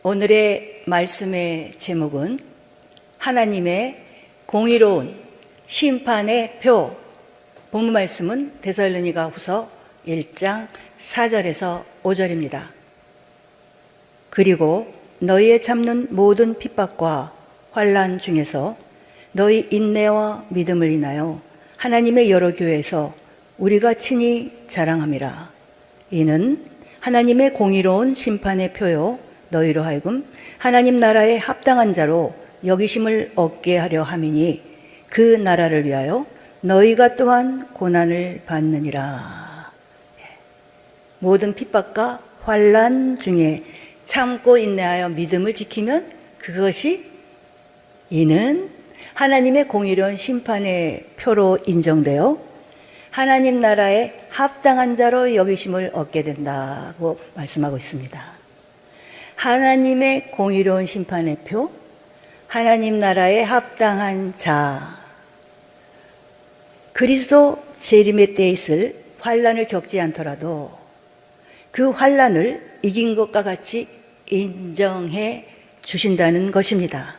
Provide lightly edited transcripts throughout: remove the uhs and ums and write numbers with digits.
오늘의 말씀의 제목은 하나님의 공의로운 심판의 표. 본문 말씀은 데살로니가 후서 1장 4절에서 5절입니다. 그리고 너희의 참는 모든 핍박과 환난 중에서 너희 인내와 믿음을 인하여 하나님의 여러 교회에서 우리가 친히 자랑함이라. 이는 하나님의 공의로운 심판의 표요 너희로 하여금 하나님 나라에 합당한 자로 여기심을 얻게 하려 함이니 그 나라를 위하여 너희가 또한 고난을 받느니라. 모든 핍박과 환난 중에 참고 인내하여 믿음을 지키면 그것이 이는 하나님의 공의로운 심판의 표로 인정되어 하나님 나라에 합당한 자로 여기심을 얻게 된다고 말씀하고 있습니다. 하나님의 공의로운 심판의 표, 하나님 나라에 합당한 자. 그리스도 재림의 때에 있을 환난을 겪지 않더라도 그 환난을 이긴 것과 같이 인정해 주신다는 것입니다.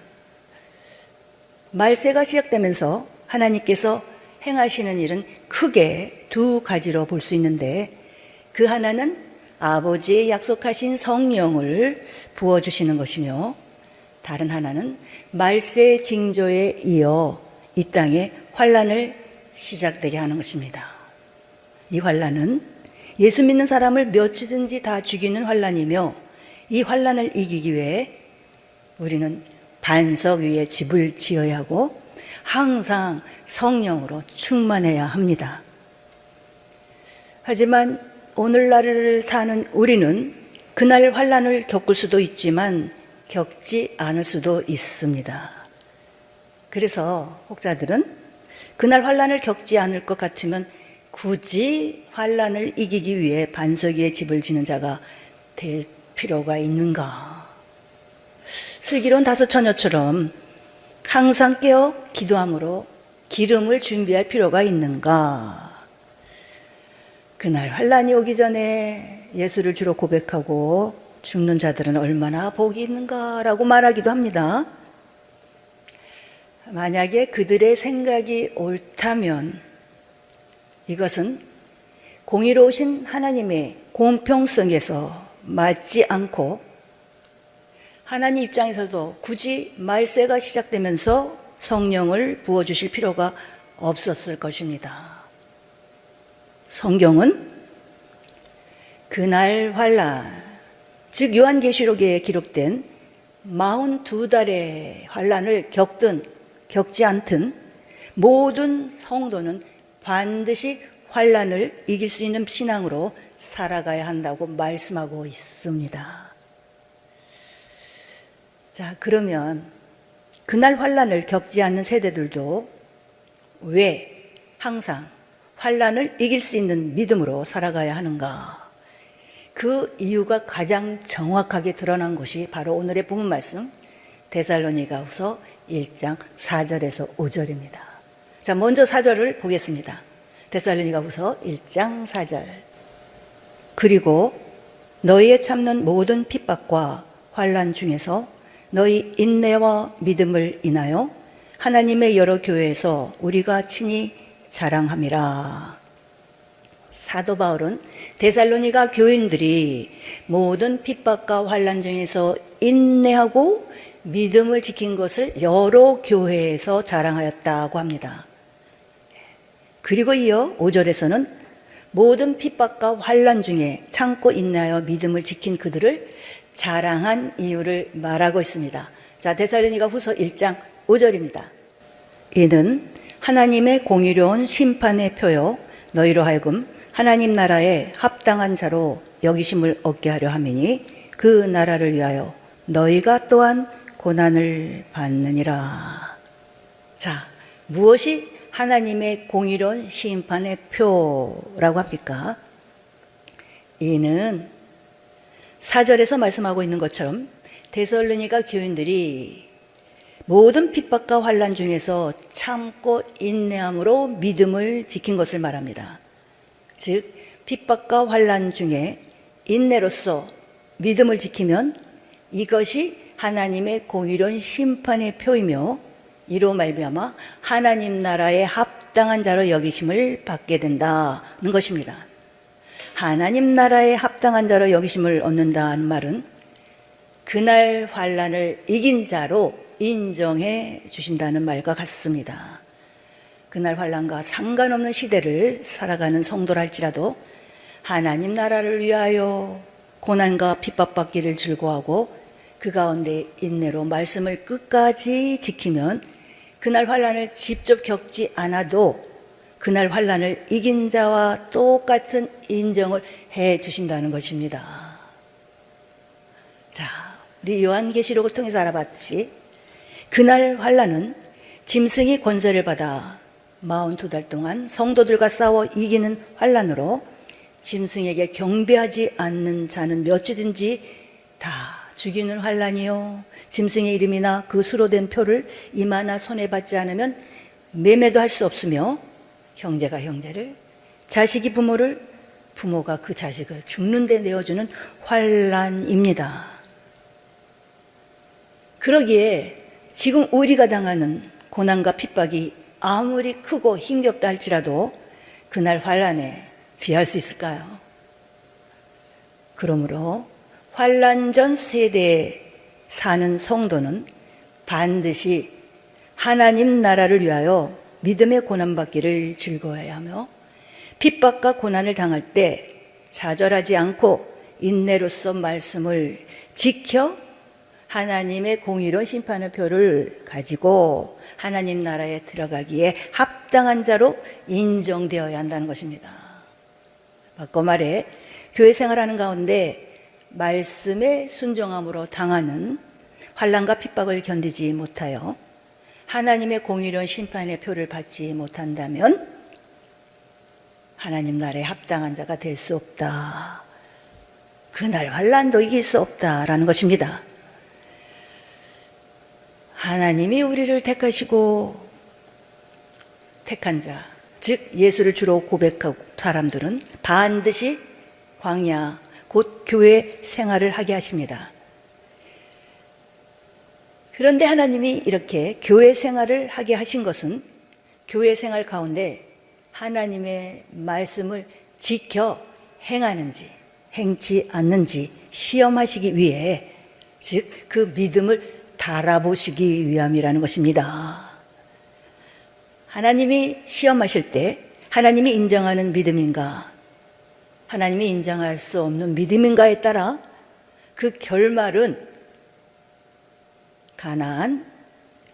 말세가 시작되면서 하나님께서 행하시는 일은 크게 두 가지로 볼 수 있는데, 그 하나는 아버지의 약속하신 성령을 부어주시는 것이며, 다른 하나는 말세 징조에 이어 이 땅에 환난을 시작되게 하는 것입니다. 이 환난은 예수 믿는 사람을 몇이든지 다 죽이는 환난이며, 이 환난을 이기기 위해 우리는 반석 위에 집을 지어야 하고 항상 성령으로 충만해야 합니다. 하지만 오늘날을 사는 우리는 그날 환난을 겪을 수도 있지만 겪지 않을 수도 있습니다. 그래서 혹자들은 그날 환난을 겪지 않을 것 같으면 굳이 환난을 이기기 위해 반석 위에 집을 지는 자가 될 필요가 있는가? 슬기로운 다섯 처녀처럼 항상 깨어 기도함으로 기름을 준비할 필요가 있는가? 그날 환난이 오기 전에 예수를 주로 고백하고 죽는 자들은 얼마나 복이 있는가라고 말하기도 합니다. 만약에 그들의 생각이 옳다면 이것은 공의로우신 하나님의 공평성에서 맞지 않고, 하나님 입장에서도 굳이 말세가 시작되면서 성령을 부어주실 필요가 없었을 것입니다. 성경은 그날 환난, 즉 요한계시록에 기록된 42달의 환난을 겪든 겪지 않든 모든 성도는 반드시 환난을 이길 수 있는 신앙으로 살아가야 한다고 말씀하고 있습니다. 자, 그러면 그날 환난을 겪지 않는 세대들도 왜 항상 환난을 이길 수 있는 믿음으로 살아가야 하는가? 그 이유가 가장 정확하게 드러난 것이 바로 오늘의 본문 말씀 데살로니가 후서 1장 4절에서 5절입니다. 자, 먼저 4절을 보겠습니다. 데살로니가 후서 1장 4절. 그리고 너희의 참는 모든 핍박과 환난 중에서 너희 인내와 믿음을 인하여 하나님의 여러 교회에서 우리가 친히 자랑함이라. 사도 바울은 데살로니가 교인들이 모든 핍박과 환난 중에서 인내하고 믿음을 지킨 것을 여러 교회에서 자랑하였다고 합니다. 그리고 이어 5절에서는 모든 핍박과 환난 중에 참고 인내하여 믿음을 지킨 그들을 자랑한 이유를 말하고 있습니다. 자, 데살로니가 후서 1장 5절입니다. 이는 하나님의 공의로운 심판의 표요 너희로 하여금 하나님 나라에 합당한 자로 여기심을 얻게 하려 함이니 그 나라를 위하여 너희가 또한 고난을 받느니라. 자, 무엇이 하나님의 공의로운 심판의 표라고 합니까? 이는 4절에서 말씀하고 있는 것처럼 데살로니가 교인들이 모든 핍박과 환난 중에서 참고 인내함으로 믿음을 지킨 것을 말합니다. 즉 핍박과 환난 중에 인내로서 믿음을 지키면 이것이 하나님의 공의로운 심판의 표이며 이로 말미암아 하나님 나라에 합당한 자로 여기심을 받게 된다는 것입니다. 하나님 나라에 합당한 자로 여기심을 얻는다는 말은 그날 환난을 이긴 자로 인정해 주신다는 말과 같습니다. 그날 환난과 상관없는 시대를 살아가는 성도라 할지라도 하나님 나라를 위하여 고난과 핍박받기를 즐거워하고 그 가운데 인내로 말씀을 끝까지 지키면 그날 환난을 직접 겪지 않아도 그날 환난을 이긴 자와 똑같은 인정을 해 주신다는 것입니다. 자, 우리 요한계시록을 통해서 알아봤지. 그날 환난은 짐승이 권세를 받아 42달 동안 성도들과 싸워 이기는 환난으로 짐승에게 경배하지 않는 자는 몇이든지 다 죽이는 환난이요, 짐승의 이름이나 그 수로 된 표를 이마나 손에 받지 않으면 매매도 할 수 없으며 형제가 형제를, 자식이 부모를, 부모가 그 자식을 죽는 데 내어주는 환난입니다. 그러기에 지금 우리가 당하는 고난과 핍박이 아무리 크고 힘겹다 할지라도 그날 환난에 비할 수 있을까요? 그러므로 환난 전 세대에 사는 성도는 반드시 하나님 나라를 위하여 믿음의 고난받기를 즐거워해야 하며 핍박과 고난을 당할 때 좌절하지 않고 인내로써 말씀을 지켜 하나님의 공의로운 심판의 표를 가지고 하나님 나라에 들어가기에 합당한 자로 인정되어야 한다는 것입니다. 바꿔 말해 교회 생활하는 가운데 말씀에 순종함으로 당하는 환난과 핍박을 견디지 못하여 하나님의 공의로운 심판의 표를 받지 못한다면 하나님 나라에 합당한 자가 될 수 없다. 그날 환난도 이길 수 없다라는 것입니다. 하나님이 우리를 택하시고 택한 자, 즉 예수를 주로 고백하고 사람들은 반드시 광야, 곧 교회 생활을 하게 하십니다. 그런데 하나님이 이렇게 교회 생활을 하게 하신 것은 교회 생활 가운데 하나님의 말씀을 지켜 행하는지 행치 않는지 시험하시기 위해, 즉 그 믿음을 달아보시기 위함이라는 것입니다. 하나님이 시험하실 때 하나님이 인정하는 믿음인가, 하나님이 인정할 수 없는 믿음인가에 따라 그 결말은 가나안,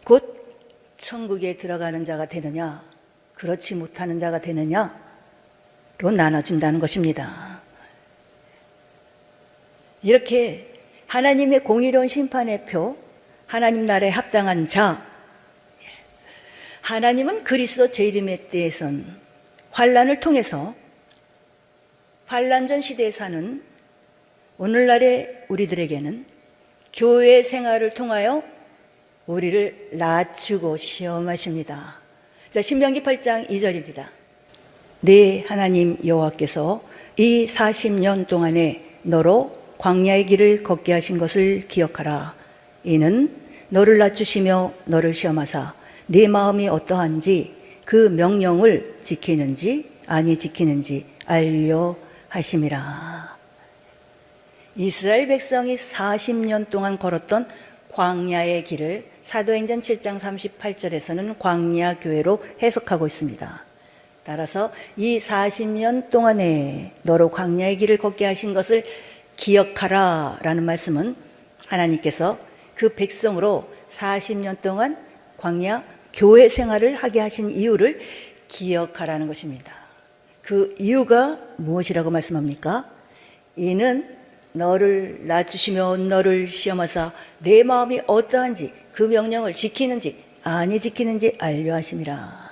곧 천국에 들어가는 자가 되느냐, 그렇지 못하는 자가 되느냐로 나눠진다는 것입니다. 이렇게 하나님의 공의로운 심판의 표, 하나님 나라에 합당한 자, 하나님은 그리스도 재림의 때에선 환난을 통해서 환난 전 시대에 사는 오늘날의 우리들에게는 교회 생활을 통하여 우리를 낮추고 시험하십니다. 자, 신명기 8장 2절입니다. 네 하나님 여호와께서 이 40년 동안에 너로 광야의 길을 걷게 하신 것을 기억하라. 이는 너를 낮추시며 너를 시험하사 네 마음이 어떠한지 그 명령을 지키는지 아니 지키는지 알려 하심이라. 이스라엘 백성이 40년 동안 걸었던 광야의 길을 사도행전 7장 38절에서는 광야 교회로 해석하고 있습니다. 따라서 이 40년 동안에 너로 광야의 길을 걷게 하신 것을 기억하라 라는 말씀은 하나님께서 그 백성으로 40년 동안 광야 교회 생활을 하게 하신 이유를 기억하라는 것입니다. 그 이유가 무엇이라고 말씀합니까? 이는 너를 낮추시며 너를 시험하사 내 마음이 어떠한지 그 명령을 지키는지 아니 지키는지 알려 하심이라.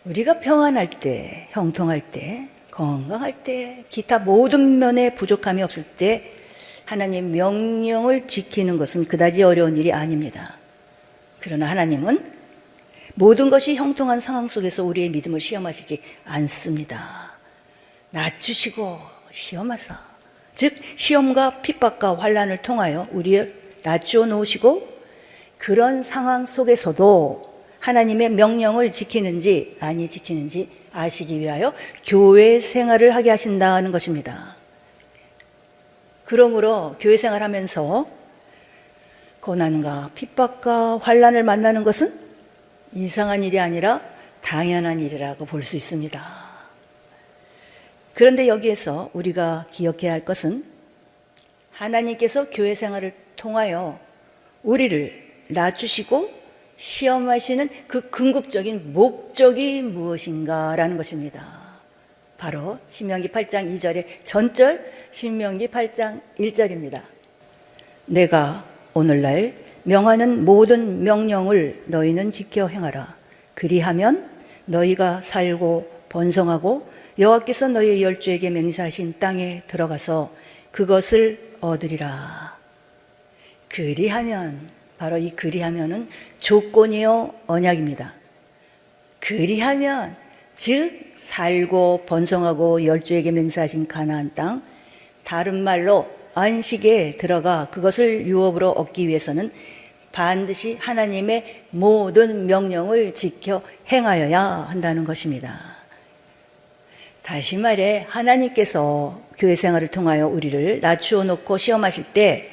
우리가 평안할 때, 형통할 때, 건강할 때, 기타 모든 면에 부족함이 없을 때 하나님의 명령을 지키는 것은 그다지 어려운 일이 아닙니다. 그러나 하나님은 모든 것이 형통한 상황 속에서 우리의 믿음을 시험하시지 않습니다. 낮추시고 시험하사 즉 시험과 핍박과 환난을 통하여 우리를 낮추어 놓으시고 그런 상황 속에서도 하나님의 명령을 지키는지 아니 지키는지 아시기 위하여 교회 생활을 하게 하신다는 것입니다. 그러므로 교회 생활하면서 고난과 핍박과 환난을 만나는 것은 이상한 일이 아니라 당연한 일이라고 볼 수 있습니다. 그런데 여기에서 우리가 기억해야 할 것은 하나님께서 교회 생활을 통하여 우리를 낮추시고 시험하시는 그 궁극적인 목적이 무엇인가라는 것입니다. 바로 신명기 8장 2절의 전절 신명기 8장 1절입니다. 내가 오늘날 명하는 모든 명령을 너희는 지켜 행하라. 그리하면 너희가 살고 번성하고 여호와께서 너희 열조에게 맹세하신 땅에 들어가서 그것을 얻으리라. 그리하면, 바로 이 그리하면은 조건이요 언약입니다. 그리하면, 즉 살고 번성하고 열조에게 맹세하신 가나안 땅, 다른 말로 안식에 들어가 그것을 유업으로 얻기 위해서는 반드시 하나님의 모든 명령을 지켜 행하여야 한다는 것입니다. 다시 말해 하나님께서 교회 생활을 통하여 우리를 낮추어 놓고 시험하실 때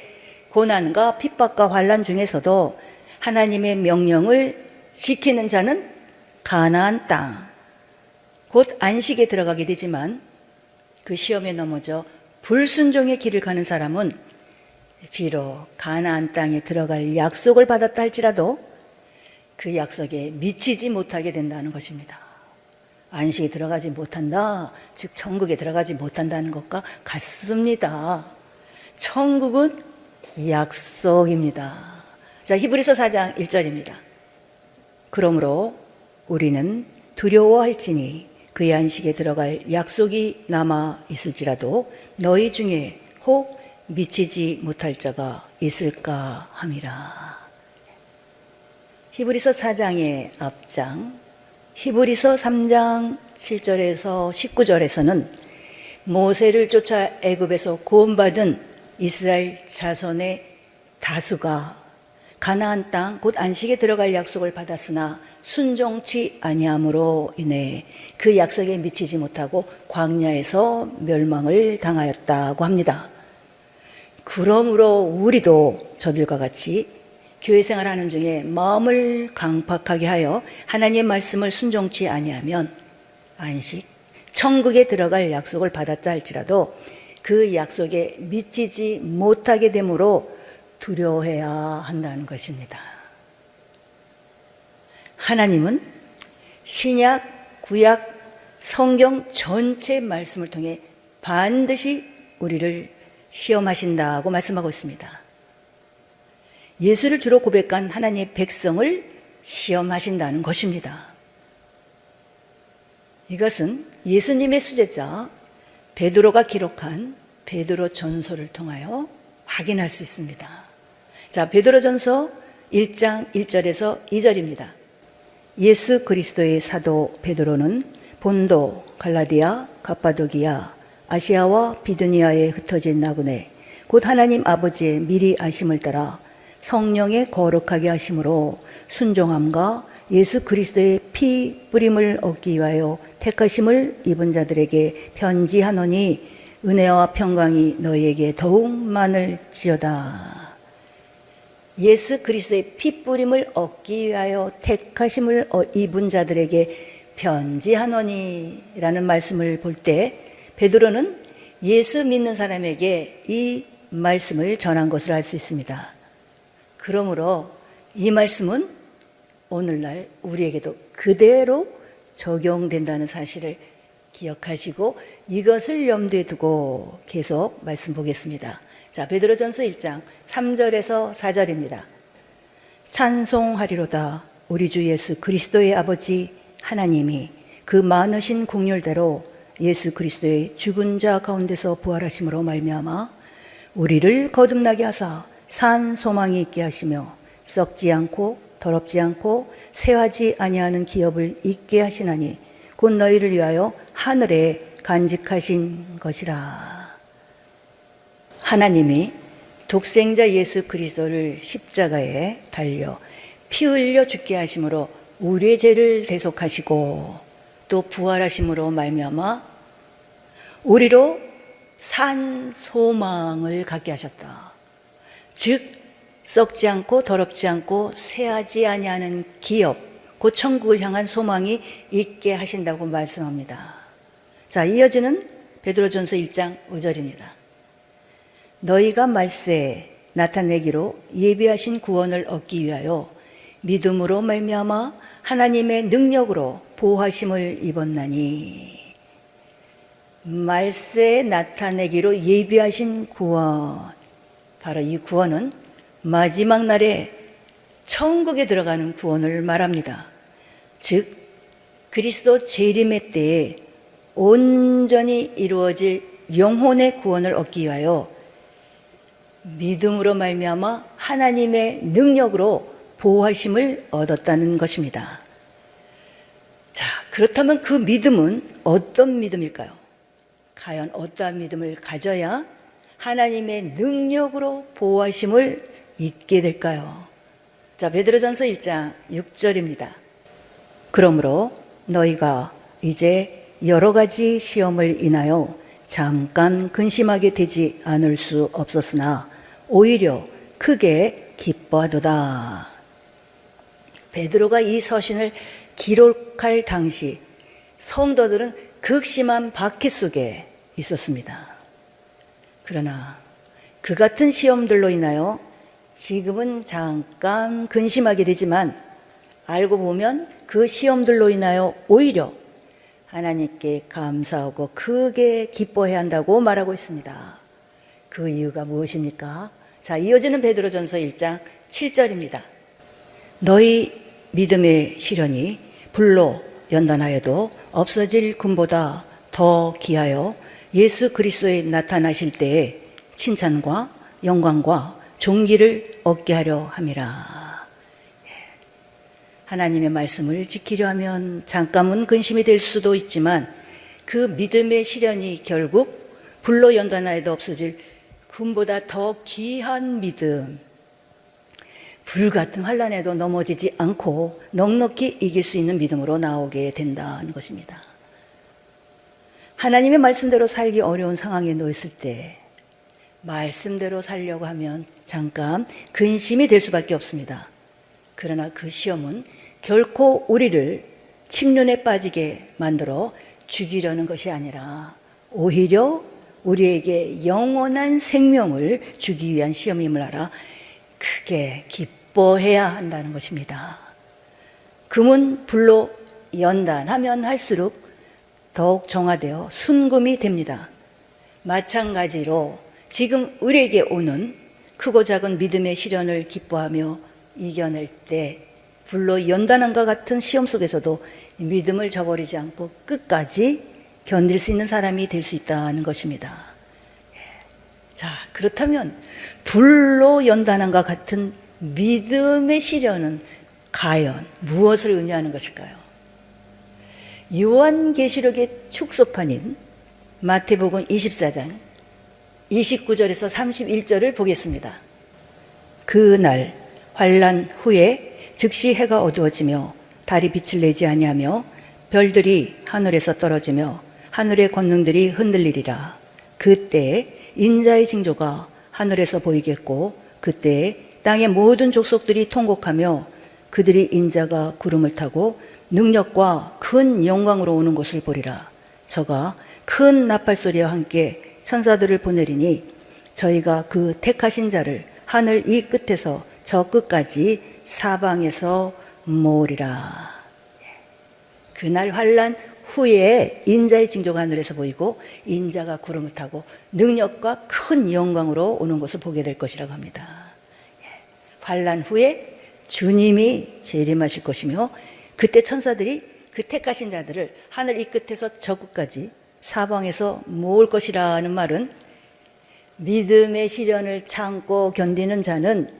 고난과 핍박과 환난 중에서도 하나님의 명령을 지키는 자는 가나안 땅, 곧 안식에 들어가게 되지만 그 시험에 넘어져 불순종의 길을 가는 사람은 비록 가나안 땅에 들어갈 약속을 받았다 할지라도 그 약속에 미치지 못하게 된다는 것입니다. 안식에 들어가지 못한다, 즉 천국에 들어가지 못한다는 것과 같습니다. 천국은 약속입니다. 자, 히브리서 4장 1절입니다. 그러므로 우리는 두려워할지니 그의 안식에 들어갈 약속이 남아 있을지라도 너희 중에 혹 미치지 못할 자가 있을까 함이라. 히브리서 4장의 앞장 히브리서 3장 7절에서 19절에서는 모세를 쫓아 애굽에서 구원받은 이스라엘 자손의 다수가 가나안 땅 곧 안식에 들어갈 약속을 받았으나 순종치 아니함으로 인해 그 약속에 미치지 못하고 광야에서 멸망을 당하였다고 합니다. 그러므로 우리도 저들과 같이 교회 생활하는 중에 마음을 강팍하게 하여 하나님의 말씀을 순종치 아니하면 안식, 천국에 들어갈 약속을 받았다 할지라도 그 약속에 미치지 못하게 되므로 두려워해야 한다는 것입니다. 하나님은 신약, 구약, 성경 전체 말씀을 통해 반드시 우리를 시험하신다고 말씀하고 있습니다. 예수를 주로 고백한 하나님의 백성을 시험하신다는 것입니다. 이것은 예수님의 수제자 베드로가 기록한 베드로 전서를 통하여 확인할 수 있습니다. 자, 베드로 전서 1장 1절에서 2절입니다. 예수 그리스도의 사도 베드로는 본도, 갈라디아, 갑바도기아, 아시아와 비두니아에 흩어진 나그네 곧 하나님 아버지의 미리 아심을 따라 성령의 거룩하게 하심으로 순종함과 예수 그리스도의 피 뿌림을 얻기 위하여 택하심을 입은 자들에게 편지하노니 은혜와 평강이 너희에게 더욱 많을지어다. 예수 그리스도의 피 뿌림을 얻기 위하여 택하심을 입은 자들에게 편지하노니 라는 말씀을 볼 때 베드로는 예수 믿는 사람에게 이 말씀을 전한 것을 알 수 있습니다. 그러므로 이 말씀은 오늘날 우리에게도 그대로 적용된다는 사실을 기억하시고 이것을 염두에 두고 계속 말씀 보겠습니다. 자, 베드로전서 1장 3절에서 4절입니다. 찬송하리로다. 우리 주 예수 그리스도의 아버지 하나님이 그 많으신 국률대로 예수 그리스도의 죽은 자 가운데서 부활하심으로 말미암아 우리를 거듭나게 하사 산 소망이 있게 하시며 썩지 않고 더럽지 않고 쇠하지 아니하는 기업을 있게 하시나니 곧 너희를 위하여 하늘에 간직하신 것이라. 하나님이 독생자 예수 그리스도를 십자가에 달려 피 흘려 죽게 하심으로 우리의 죄를 대속하시고 또 부활하심으로 말미암아 우리로 산 소망을 갖게 하셨다. 즉 썩지 않고 더럽지 않고 쇠하지 아니하는 기업, 곧 천국을 향한 소망이 있게 하신다고 말씀합니다. 자, 이어지는 베드로전서 1장 5절입니다. 너희가 말세에 나타내기로 예비하신 구원을 얻기 위하여 믿음으로 말미암아 하나님의 능력으로 보호하심을 입었나니. 말세에 나타내기로 예비하신 구원, 바로 이 구원은 마지막 날에 천국에 들어가는 구원을 말합니다. 즉 그리스도 재림의 때에 온전히 이루어질 영혼의 구원을 얻기 위하여 믿음으로 말미암아 하나님의 능력으로 보호하심을 얻었다는 것입니다. 자, 그렇다면 그 믿음은 어떤 믿음일까요? 과연 어떠한 믿음을 가져야 하나님의 능력으로 보호하심을 잊게 될까요? 자, 베드로전서 1장 6절입니다. 그러므로 너희가 이제 여러 가지 시험을 인하여 잠깐 근심하게 되지 않을 수 없었으나 오히려 크게 기뻐하도다. 베드로가 이 서신을 기록할 당시 성도들은 극심한 박해 속에 있었습니다. 그러나 그 같은 시험들로 인하여 지금은 잠깐 근심하게 되지만 알고 보면 그 시험들로 인하여 오히려 하나님께 감사하고 크게 기뻐해야 한다고 말하고 있습니다. 그 이유가 무엇입니까? 자, 이어지는 베드로전서 1장 7절입니다. 너희 믿음의 시련이 불로 연단하여도 없어질 금보다 더 귀하여 예수 그리스도에 나타나실 때에 칭찬과 영광과 존귀를 얻게 하려 함이라. 하나님의 말씀을 지키려 하면 잠깐은 근심이 될 수도 있지만 그 믿음의 시련이 결국 불로 연단하여도 없어질 금보다 더 귀한 믿음, 불같은 환난에도 넘어지지 않고 넉넉히 이길 수 있는 믿음으로 나오게 된다는 것입니다. 하나님의 말씀대로 살기 어려운 상황에 놓였을 때 말씀대로 살려고 하면 잠깐 근심이 될 수밖에 없습니다. 그러나 그 시험은 결코 우리를 침륜에 빠지게 만들어 죽이려는 것이 아니라 오히려 우리에게 영원한 생명을 주기 위한 시험임을 알아 크게 기뻐해야 한다는 것입니다. 금은 불로 연단하면 할수록 더욱 정화되어 순금이 됩니다. 마찬가지로 지금 우리에게 오는 크고 작은 믿음의 시련을 기뻐하며 이겨낼 때 불로 연단함과 같은 시험 속에서도 믿음을 저버리지 않고 끝까지 견딜 수 있는 사람이 될 수 있다는 것입니다. 자, 그렇다면 불로 연단함과 같은 믿음의 시련은 과연 무엇을 의미하는 것일까요? 요한계시록의 축소판인 마태복음 24장 29절에서 31절을 보겠습니다. 그날 환난 후에 즉시 해가 어두워지며 달이 빛을 내지 아니하며 별들이 하늘에서 떨어지며 하늘의 권능들이 흔들리리라. 그때 인자의 징조가 하늘에서 보이겠고 그때 땅의 모든 족속들이 통곡하며 그들이 인자가 구름을 타고 능력과 큰 영광으로 오는 것을 보리라. 저가 큰 나팔 소리와 함께 천사들을 보내리니 저희가 그 택하신 자를 하늘 이 끝에서 저 끝까지 사방에서 모으리라. 그날 환난 후에 인자의 징조가 하늘에서 보이고 인자가 구름을 타고 능력과 큰 영광으로 오는 것을 보게 될 것이라고 합니다. 환난 후에 주님이 재림하실 것이며 그때 천사들이 그 택하신 자들을 하늘 이 끝에서 저 끝까지 사방에서 모을 것이라는 말은 믿음의 시련을 참고 견디는 자는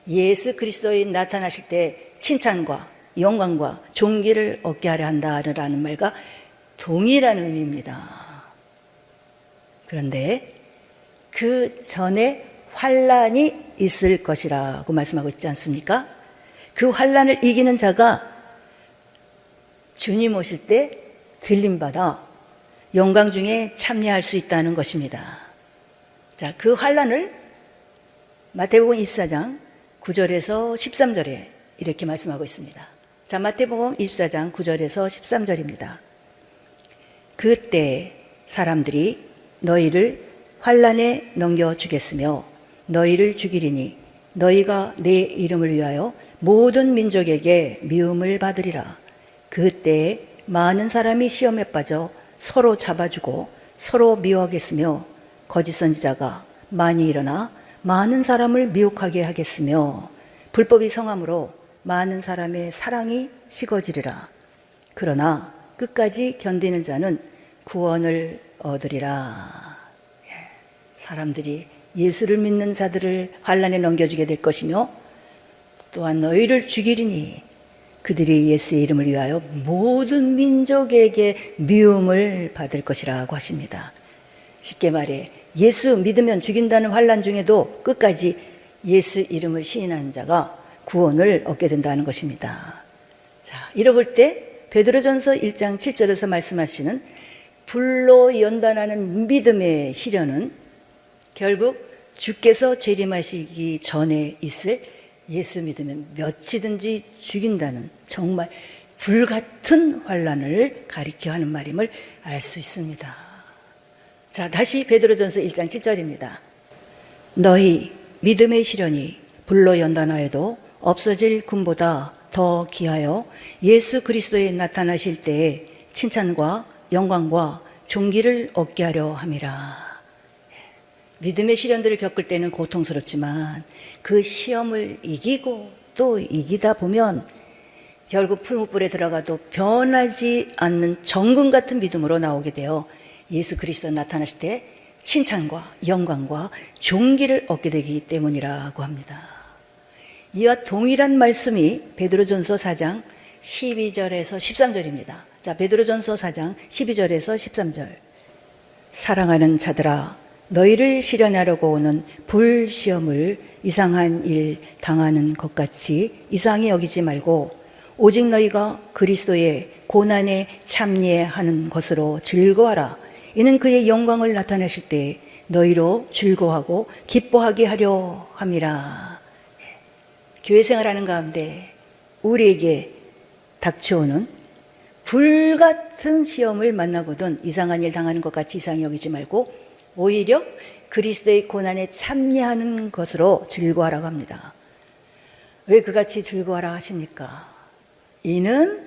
예수 그리스도에 나타나실 때 칭찬과 영광과 존귀를 얻게 하려 한다는 말과 동일한 의미입니다. 그런데 그 전에 환란이 있을 것이라고 말씀하고 있지 않습니까? 그 환란을 이기는 자가 주님 오실 때 들림받아 영광 중에 참여할 수 있다는 것입니다. 자, 그 환란을 마태복음 24장 9절에서 13절에 이렇게 말씀하고 있습니다. 자, 마태복음 24장 9절에서 13절입니다. 그때 사람들이 너희를 환란에 넘겨주겠으며 너희를 죽이리니 너희가 내 이름을 위하여 모든 민족에게 미움을 받으리라. 그때 많은 사람이 시험에 빠져 서로 잡아주고 서로 미워하겠으며 거짓 선지자가 많이 일어나 많은 사람을 미혹하게 하겠으며 불법이 성함으로 많은 사람의 사랑이 식어지리라. 그러나 끝까지 견디는 자는 구원을 얻으리라. 사람들이 예수를 믿는 자들을 환란에 넘겨주게 될 것이며 또한 너희를 죽이리니 그들이 예수의 이름을 위하여 모든 민족에게 미움을 받을 것이라고 하십니다. 쉽게 말해 예수 믿으면 죽인다는 환란 중에도 끝까지 예수 이름을 시인하는 자가 구원을 얻게 된다는 것입니다. 자, 이러볼 때 베드로전서 1장 7절에서 말씀하시는 불로 연단하는 믿음의 시련은 결국 주께서 재림하시기 전에 있을 예수 믿으면 몇이든지 죽인다는 정말 불같은 환란을 가리켜 하는 말임을 알 수 있습니다. 자, 다시 베드로전서 1장 7절입니다. 너희 믿음의 시련이 불로 연단하여도 없어질 금보다 더 귀하여 예수 그리스도에 나타나실 때에 칭찬과 영광과 존귀를 얻게 하려 함이라. 믿음의 시련들을 겪을 때는 고통스럽지만 그 시험을 이기고 또 이기다 보면 결국 풀무불에 들어가도 변하지 않는 정금 같은 믿음으로 나오게 되어 예수 그리스도 나타나실 때 칭찬과 영광과 존귀를 얻게 되기 때문이라고 합니다. 이와 동일한 말씀이 베드로전서 4장 12절에서 13절입니다. 자, 베드로전서 4장 12절에서 13절. 사랑하는 자들아, 너희를 시련하려고 오는 불시험을 이상한 일 당하는 것 같이 이상히 여기지 말고 오직 너희가 그리스도의 고난에 참여하는 것으로 즐거워하라. 이는 그의 영광을 나타내실 때 너희로 즐거워하고 기뻐하게 하려 함이라. 교회 생활하는 가운데 우리에게 닥쳐오는 불같은 시험을 만나거든 이상한 일 당하는 것 같이 이상히 여기지 말고 오히려 그리스도의 고난에 참여하는 것으로 즐거워하라고 합니다. 왜 그같이 즐거워하라 하십니까? 이는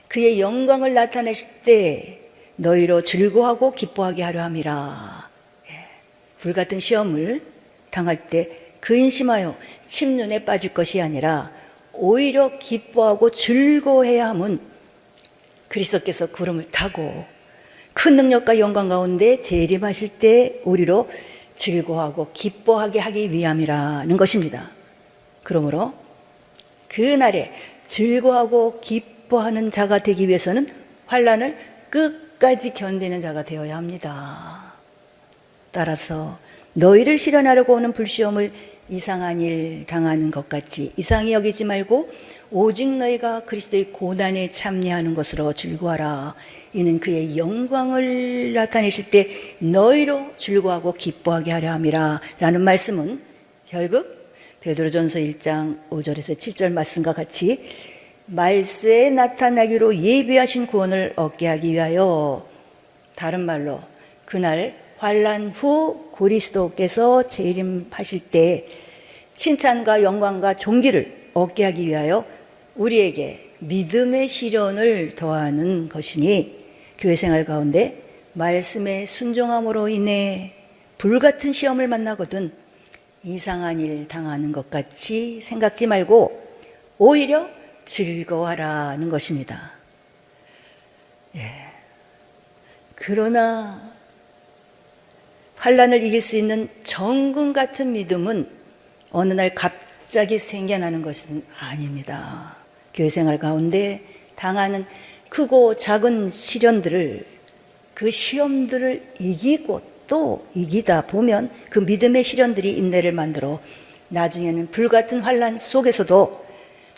그의 영광을 나타내실 때 너희로 즐거워하고 기뻐하게 하려 함이라. 불같은 시험을 당할 때 근심하여 침륜에 빠질 것이 아니라 오히려 기뻐하고 즐거워해야 함은 그리스도께서 구름을 타고 큰 능력과 영광 가운데 재림하실 때 우리로 즐거워하고 기뻐하게 하기 위함이라는 것입니다. 그러므로 그날에 즐거워하고 기뻐하는 자가 되기 위해서는 환난을 끝까지 견디는 자가 되어야 합니다. 따라서 너희를 시련하려고 오는 불시험을 이상한 일 당하는 것 같이 이상히 여기지 말고 오직 너희가 그리스도의 고난에 참여하는 것으로 즐거워하라. 이는 그의 영광을 나타내실 때 너희로 즐거워하고 기뻐하게 하려 함이라. 라는 말씀은 결국 베드로전서 1장 5절에서 7절 말씀과 같이 말세에 나타나기로 예비하신 구원을 얻게 하기 위하여, 다른 말로 그날 환난 후 그리스도께서 재림하실 때 칭찬과 영광과 존귀를 얻게 하기 위하여 우리에게 믿음의 시련을 더하는 것이니, 교회 생활 가운데 말씀의 순종함으로 인해 불같은 시험을 만나거든 이상한 일 당하는 것 같이 생각지 말고 오히려 즐거워하라는 것입니다. 그러나 환난을 이길 수 있는 정금 같은 믿음은 어느 날 갑자기 생겨나는 것은 아닙니다. 교회 생활 가운데 당하는 크고 작은 시련들을, 그 시험들을 이기고 또 이기다 보면 그 믿음의 시련들이 인내를 만들어 나중에는 불같은 환난 속에서도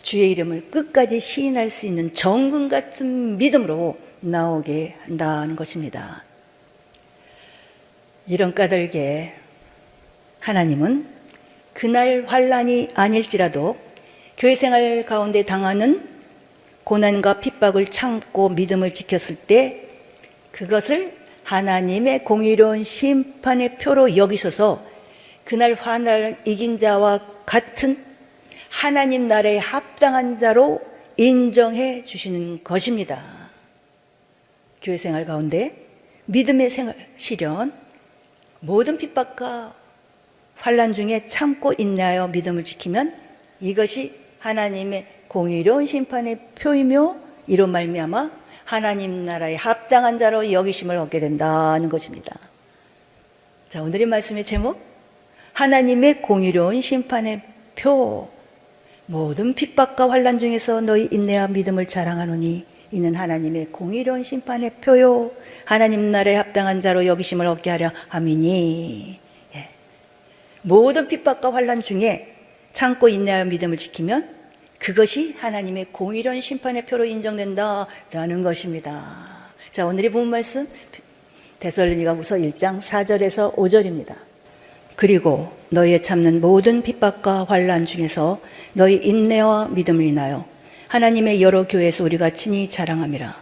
주의 이름을 끝까지 시인할 수 있는 정금 같은 믿음으로 나오게 한다는 것입니다. 이런 까닭에 하나님은 그날 환난이 아닐지라도 교회 생활 가운데 당하는 고난과 핍박을 참고 믿음을 지켰을 때 그것을 하나님의 공의로운 심판의 표로 여기셔서 그날 환난을 이긴 자와 같은 하나님 나라에 합당한 자로 인정해 주시는 것입니다. 교회 생활 가운데 믿음의 생활, 시련, 모든 핍박과 환난 중에 참고 인내하여 믿음을 지키면 이것이 하나님의 공의로운 심판의 표이며 이로 말미암아 하나님 나라에 합당한 자로 여기심을 얻게 된다는 것입니다. 자, 오늘의 말씀의 제목, 하나님의 공의로운 심판의 표. 모든 핍박과 환난 중에서 너희 인내와 믿음을 자랑하노니 이는 하나님의 공의로운 심판의 표요 하나님 나라에 합당한 자로 여기심을 얻게 하려 함이니. 예. 모든 핍박과 환난 중에 참고 인내하여 믿음을 지키면 그것이 하나님의 공의로운 심판의 표로 인정된다라는 것입니다. 자, 오늘의 본 말씀 데살로니가후서 1장 4절에서 5절입니다. 그리고 너희의 참는 모든 핍박과 환난 중에서 너희 인내와 믿음을 인하여 하나님의 여러 교회에서 우리가 친히 자랑함이라.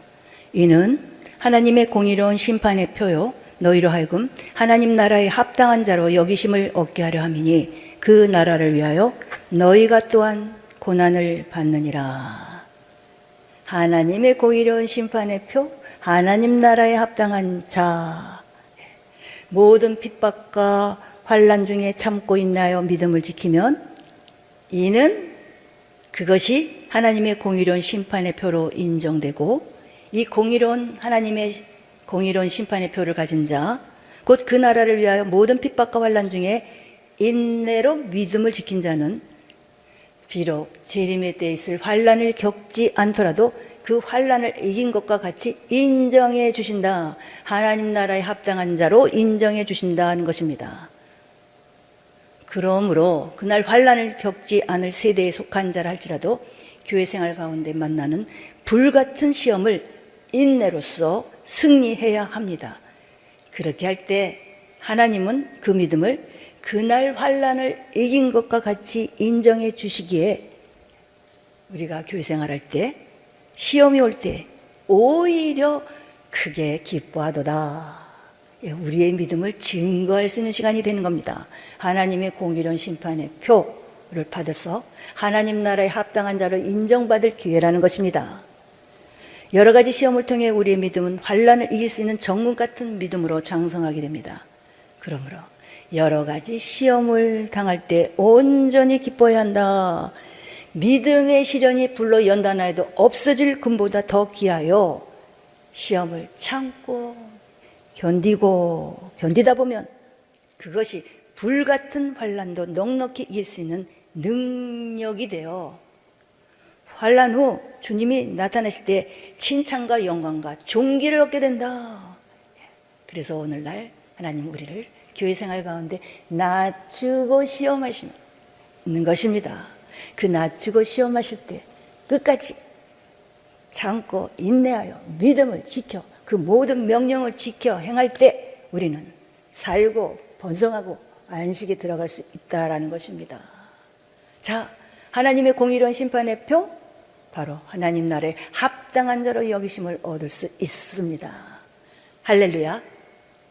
이는 하나님의 공의로운 심판의 표요 너희로 하여금 하나님 나라에 합당한 자로 여기심을 얻게 하려 함이니 그 나라를 위하여 너희가 또한 고난을 받느니라. 하나님의 공의로운 심판의 표, 하나님 나라에 합당한 자. 모든 핍박과 환난 중에 참고 인내하여 믿음을 지키면 이는 그것이 하나님의 공의로운 심판의 표로 인정되고 이 공의로운 하나님의 공의로운 심판의 표를 가진 자, 곧 그 나라를 위하여 모든 핍박과 환난 중에 인내로 믿음을 지킨 자는 비록 재림의 때에 있을 환난을 겪지 않더라도 그 환난을 이긴 것과 같이 인정해 주신다. 하나님 나라에 합당한 자로 인정해 주신다는 것입니다. 그러므로 그날 환난을 겪지 않을 세대에 속한 자라 할지라도 교회 생활 가운데 만나는 불같은 시험을 인내로서 승리해야 합니다. 그렇게 할 때 하나님은 그 믿음을 그날 환난을 이긴 것과 같이 인정해 주시기에 우리가 교회 생활할 때 시험이 올 때 오히려 크게 기뻐하도다. 우리의 믿음을 증거할 수 있는 시간이 되는 겁니다. 하나님의 공의로운 심판의 표를 받아서 하나님 나라에 합당한 자로 인정받을 기회라는 것입니다. 여러 가지 시험을 통해 우리의 믿음은 환난을 이길 수 있는 정문 같은 믿음으로 장성하게 됩니다. 그러므로 여러 가지 시험을 당할 때 온전히 기뻐해야 한다. 믿음의 시련이 불러 연단하여도 없어질 금보다 더 귀하여 시험을 참고 견디다 보면 그것이 불같은 환난도 넉넉히 이길 수 있는 능력이 되어 환난 후 주님이 나타나실 때 칭찬과 영광과 존귀를 얻게 된다. 그래서 오늘날 하나님 우리를 교회 생활 가운데 낮추고 시험하시는 것입니다. 그 낮추고 시험하실 때 끝까지 참고 인내하여 믿음을 지켜 그 모든 명령을 지켜 행할 때 우리는 살고 번성하고 안식에 들어갈 수 있다라는 것입니다. 자, 하나님의 공의로운 심판의 표, 바로 하나님 나라에 합당한 자로 여기심을 얻을 수 있습니다. 할렐루야.